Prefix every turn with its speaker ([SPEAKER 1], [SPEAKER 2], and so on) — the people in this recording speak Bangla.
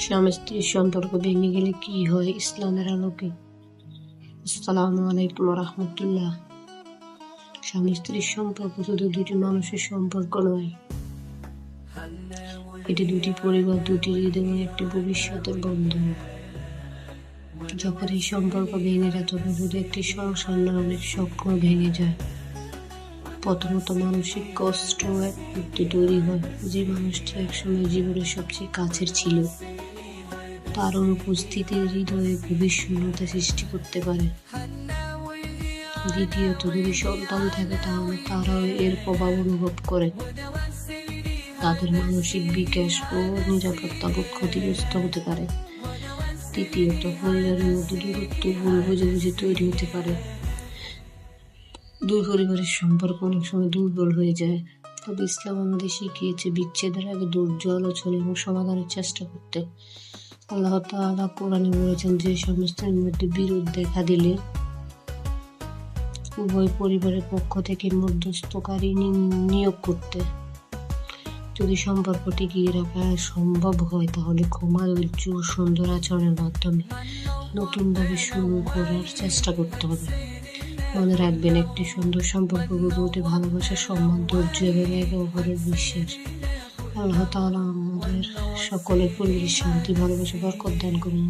[SPEAKER 1] স্বামী স্ত্রীর সম্পর্ক ভেঙে গেলে কি হয় ইসলামের আলোকে? আসসালামু আলাইকুম রাহমাতুল্লাহ। স্বামী স্ত্রীর সম্পর্ক শুধু দুটি মানুষের সম্পর্ক নয়, এটি দুটি পরিবার, দুটি হৃদয়, একটি ভবিষ্যতের বন্ধন। যখন এই সম্পর্ক ভেঙে যায় তখন শুধু একটি সংসার না, অনেক স্বপ্ন ভেঙে যায়। প্রথমত মানসিক কষ্ট একটি তৈরি হয়। যে মানুষটি একসময় জীবনের সবচেয়ে কাছের ছিল, তার অনুপস্থিতি হৃদয়ে গভীর শূন্যতা সৃষ্টি করতে পারে। দ্বিতীয়ত, যদি সন্তান থাকে তাহলে তারাও এর প্রভাব অনুভব করে। তাদের মানসিক বিকাশ ও নিরাপত্তা বোধ ক্ষতিগ্রস্ত হতে পারে। তৃতীয়ত, পরিবারের মধ্যে দূরত্ব, ভুল বুঝাবুঝি তৈরি হতে পারে। দুই পরিবারের সম্পর্ক অনেক সময় দুর্বল হয়ে যায়। তবে ইসলাম আমাদের শিখিয়েছে বিচ্ছেদের আগে ধৈর্য, আলোচনা এবং সমাধানের চেষ্টা করতে। আল্লাহ তাআলা কোরআনে বলেছেন যে স্বামী স্ত্রীর মধ্যে বিরোধ দেখা দিলে উভয় পরিবারের পক্ষ থেকে মধ্যস্থকারী নিয়োগ করতে। যদি সম্পর্ক টিকিয়ে রাখা সম্ভব হয় তাহলে ক্ষমা, ধৈর্য ও সুন্দর আচরণের মাধ্যমে নতুনভাবে শুরু করার চেষ্টা করতে হবে। মনে রাখবেন, একটি সুন্দর সম্পর্ক গড়ে ওঠে ভালোবাসা, সম্মান, ধৈর্য এবং একে অপরের বিশ্বাস। আল্লাহ তাআলা আমাদের সকলের পরিবারের শান্তি, ভালোবাসা, বরকত দান করুন।